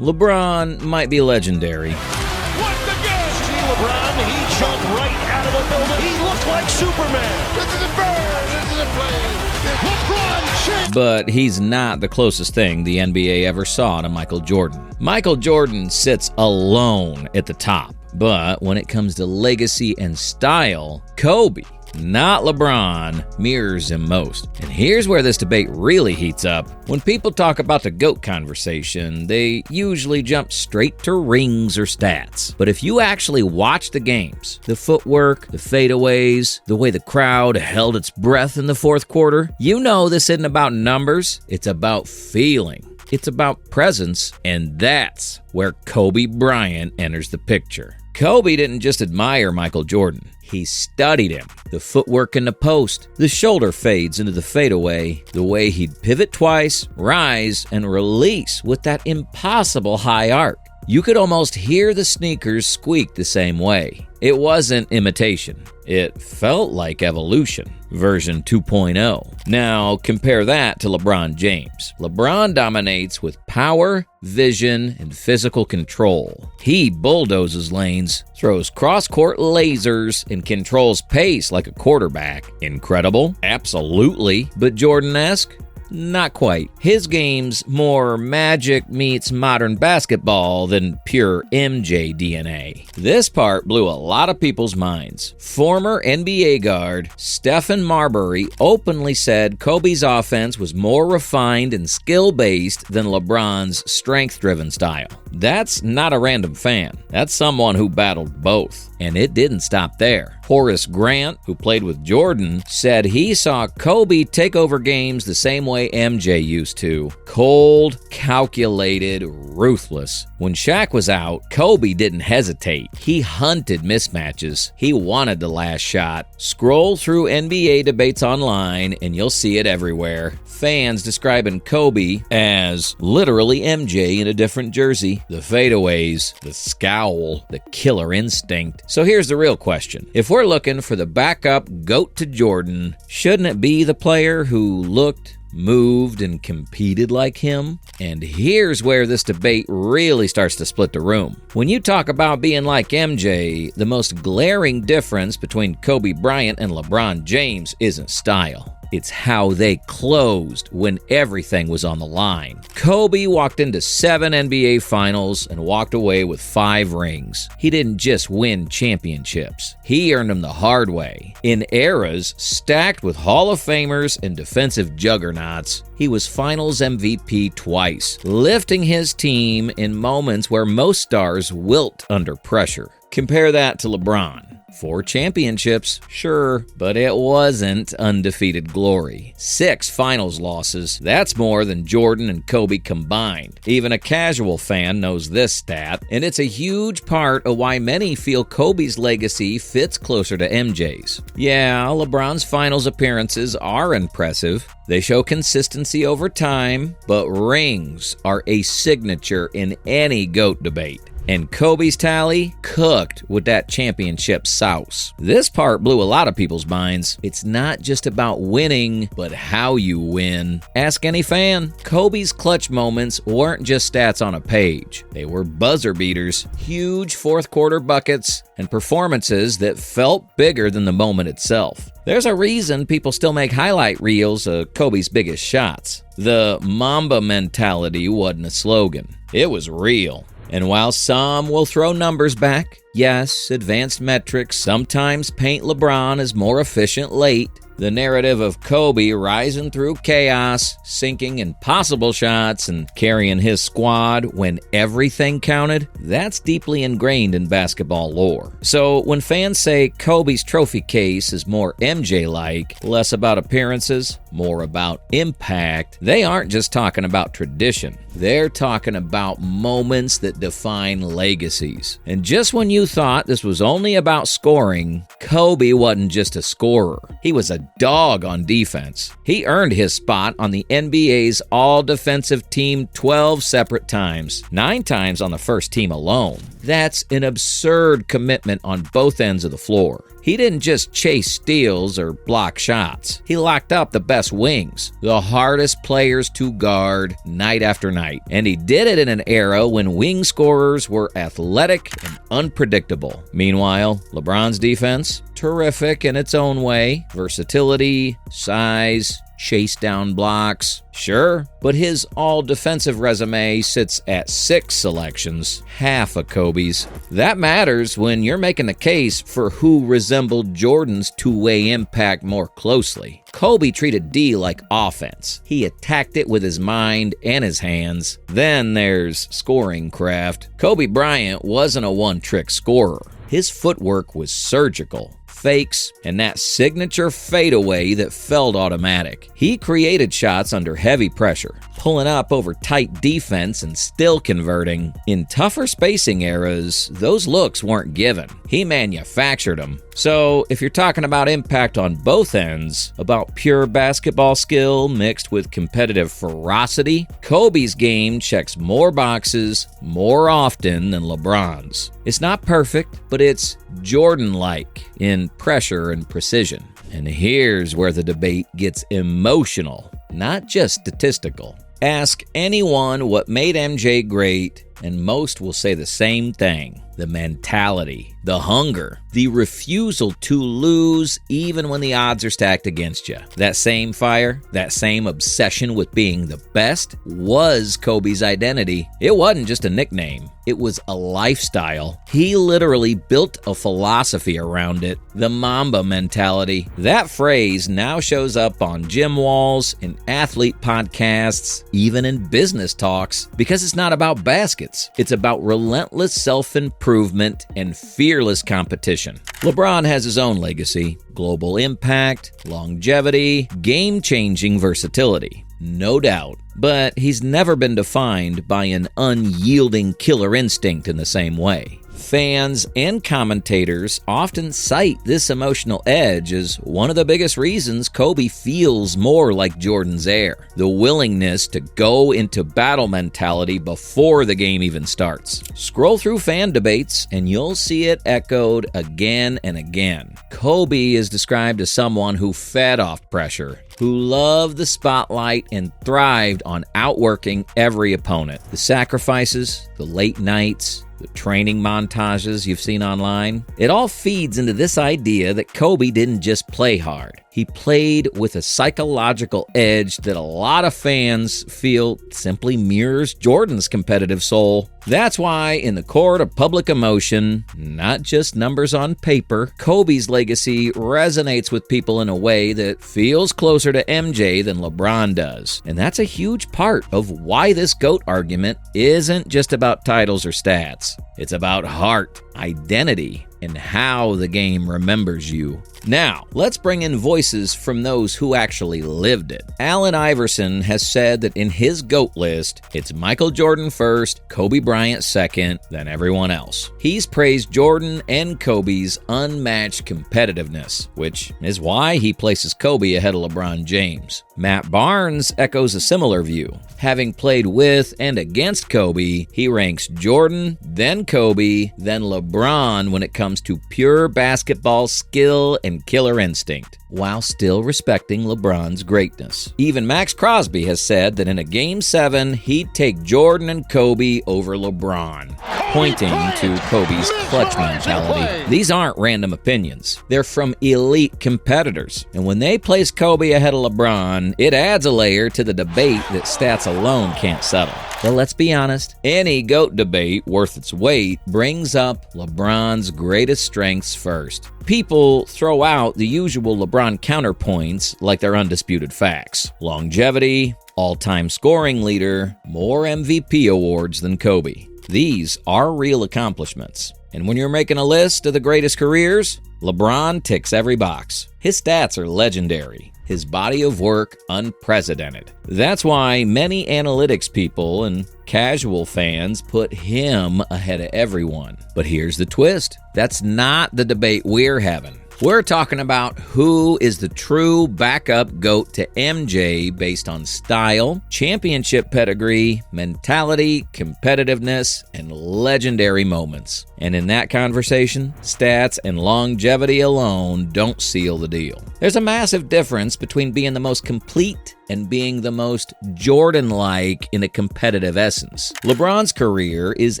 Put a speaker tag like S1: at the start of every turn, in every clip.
S1: LeBron might be legendary.
S2: What the game? See LeBron, he jumped right out of the building. He looked like Superman. This is a bird. This is a plane. LeBron James.
S1: But he's not the closest thing the NBA ever saw to Michael Jordan. Michael Jordan sits alone at the top. But when it comes to legacy and style, Kobe, not LeBron, mirrors him most. And here's where this debate really heats up. When people talk about the GOAT conversation, they usually jump straight to rings or stats. But if you actually watch the games, the footwork, the fadeaways, the way the crowd held its breath in the fourth quarter, you know this isn't about numbers, it's about feeling. It's about presence, and that's where Kobe Bryant enters the picture. Kobe didn't just admire Michael Jordan. He studied him. The footwork in the post, the shoulder fades into the fadeaway, the way he'd pivot twice, rise, and release with that impossible high arc. You could almost hear the sneakers squeak the same way. It wasn't imitation. It felt like evolution, version 2.0. Now, compare that to LeBron James. LeBron dominates with power, vision, and physical control. He bulldozes lanes, throws cross-court lasers, and controls pace like a quarterback. Incredible? Absolutely. But Jordan-esque? Not quite. His game's more Magic meets modern basketball than pure MJ DNA. This part blew a lot of people's minds. Former NBA guard Stephen Marbury openly said Kobe's offense was more refined and skill-based than LeBron's strength-driven style. That's not a random fan. That's someone who battled both. And it didn't stop there. Horace Grant, who played with Jordan, said he saw Kobe take over games the same way MJ used to. Cold, calculated, ruthless. When Shaq was out, Kobe didn't hesitate. He hunted mismatches. He wanted the last shot. Scroll through NBA debates online and you'll see it everywhere. Fans describing Kobe as literally MJ in a different jersey. The fadeaways, the scowl, the killer instinct. So here's the real question. If we're looking for the backup GOAT to Jordan, shouldn't it be the player who looked, moved, and competed like him? And here's where this debate really starts to split the room. When you talk about being like MJ, the most glaring difference between Kobe Bryant and LeBron James isn't style. It's how they closed when everything was on the line. Kobe walked into 7 NBA finals and walked away with 5 rings. He didn't just win championships. He earned them the hard way. In eras stacked with Hall of Famers and defensive juggernauts, he was Finals MVP twice, lifting his team in moments where most stars wilt under pressure. Compare that to LeBron. 4 championships, sure, but it wasn't undefeated glory. 6 finals losses, that's more than Jordan and Kobe combined. Even a casual fan knows this stat, and it's a huge part of why many feel Kobe's legacy fits closer to MJ's. Yeah, LeBron's finals appearances are impressive. They show consistency over time, but rings are a signature in any GOAT debate. And Kobe's tally cooked with that championship sauce. This part blew a lot of people's minds. It's not just about winning, but how you win. Ask any fan. Kobe's clutch moments weren't just stats on a page. They were buzzer beaters, huge fourth quarter buckets, and performances that felt bigger than the moment itself. There's a reason people still make highlight reels of Kobe's biggest shots. The Mamba Mentality wasn't a slogan. It was real. And while some will throw numbers back, yes, advanced metrics sometimes paint LeBron as more efficient late, the narrative of Kobe rising through chaos, sinking impossible shots, and carrying his squad when everything counted, that's deeply ingrained in basketball lore. So when fans say Kobe's trophy case is more MJ-like, less about appearances, more about impact, they aren't just talking about tradition. They're talking about moments that define legacies. And just when you thought this was only about scoring, Kobe wasn't just a scorer. He was a dog on defense. He earned his spot on the NBA's all-defensive team 12 separate times, 9 times on the first team alone. That's an absurd commitment on both ends of the floor. He didn't just chase steals or block shots. He locked up the best wings, the hardest players to guard night after night. And he did it in an era when wing scorers were athletic and unpredictable. Meanwhile, LeBron's defense, terrific in its own way. Versatility, size, chase down blocks, sure, but his all-defensive resume sits at 6 selections, half of Kobe's. That matters when you're making the case for who resembled Jordan's two-way impact more closely. Kobe treated D like offense. He attacked it with his mind and his hands. Then there's scoring craft. Kobe Bryant wasn't a one-trick scorer. His footwork was surgical. Fakes, and that signature fadeaway that felt automatic. He created shots under heavy pressure, pulling up over tight defense and still converting. In tougher spacing eras, those looks weren't given. He manufactured them. So, if you're talking about impact on both ends, about pure basketball skill mixed with competitive ferocity, Kobe's game checks more boxes more often than LeBron's. It's not perfect, but it's Jordan-like in pressure and precision. And here's where the debate gets emotional, not just statistical. Ask anyone what made MJ great, and most will say the same thing. The mentality, the hunger, the refusal to lose even when the odds are stacked against you. That same fire, that same obsession with being the best was Kobe's identity. It wasn't just a nickname. It was a lifestyle. He literally built a philosophy around it, the Mamba Mentality. That phrase now shows up on gym walls, in athlete podcasts, even in business talks, because it's not about baskets. It's about relentless self-improvement and fearless competition. LeBron has his own legacy: global impact, longevity, game-changing versatility. No doubt. But he's never been defined by an unyielding killer instinct in the same way. Fans and commentators often cite this emotional edge as one of the biggest reasons Kobe feels more like Jordan's heir. The willingness to go into battle mentality before the game even starts. Scroll through fan debates and you'll see it echoed again and again. Kobe is described as someone who fed off pressure, who loved the spotlight and thrived on outworking every opponent. The sacrifices, the late nights, the training montages you've seen online, it all feeds into this idea that Kobe didn't just play hard. He played with a psychological edge that a lot of fans feel simply mirrors Jordan's competitive soul. That's why in the court of public emotion, not just numbers on paper, Kobe's legacy resonates with people in a way that feels closer to MJ than LeBron does. And that's a huge part of why this GOAT argument isn't just about titles or stats. It's about heart, identity, and how the game remembers you. Now, let's bring in voices from those who actually lived it. Allen Iverson has said that in his GOAT list, it's Michael Jordan first, Kobe Bryant second, then everyone else. He's praised Jordan and Kobe's unmatched competitiveness, which is why he places Kobe ahead of LeBron James. Matt Barnes echoes a similar view. Having played with and against Kobe, he ranks Jordan, then Kobe, then LeBron when it comes to pure basketball skill and killer instinct, while still respecting LeBron's greatness. Even Max Crosby has said that in a Game 7, he'd take Jordan and Kobe over LeBron, pointing to Kobe's clutch mentality. These aren't random opinions. They're from elite competitors. And when they place Kobe ahead of LeBron, it adds a layer to the debate that stats alone can't settle. But let's be honest, any GOAT debate worth its weight brings up LeBron's greatest strengths first. People throw out the usual LeBron counterpoints like they're undisputed facts. Longevity, all-time scoring leader, more MVP awards than Kobe. These are real accomplishments. And when you're making a list of the greatest careers, LeBron ticks every box. His stats are legendary. His body of work unprecedented. That's why many analytics people and casual fans put him ahead of everyone. But here's the twist. That's not the debate we're having. We're talking about who is the true backup GOAT to MJ based on style, championship pedigree, mentality, competitiveness, and legendary moments. And in that conversation, stats and longevity alone don't seal the deal. There's a massive difference between being the most complete and being the most Jordan-like in a competitive essence. LeBron's career is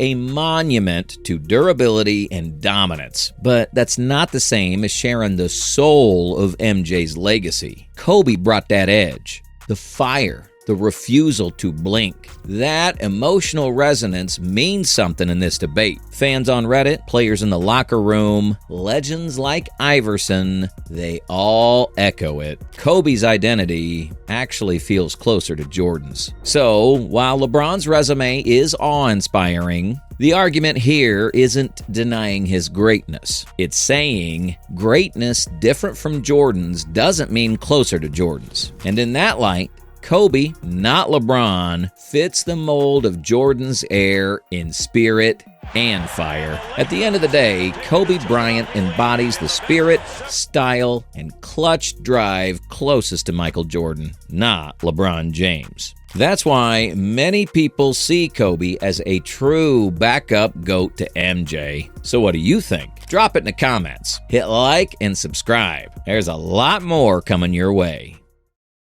S1: a monument to durability and dominance, but that's not the same as sharing the soul of MJ's legacy. Kobe brought that edge, the fire, the refusal to blink. That emotional resonance means something in this debate. Fans on Reddit, players in the locker room, legends like Iverson, they all echo it. Kobe's identity actually feels closer to Jordan's. So, while LeBron's resume is awe-inspiring, the argument here isn't denying his greatness. It's saying greatness different from Jordan's doesn't mean closer to Jordan's. And in that light, Kobe, not LeBron, fits the mold of Jordan's heir in spirit and fire. At the end of the day, Kobe Bryant embodies the spirit, style, and clutch drive closest to Michael Jordan, not LeBron James. That's why many people see Kobe as a true backup GOAT to MJ. So what do you think? Drop it in the comments. Hit like and subscribe. There's a lot more coming your way.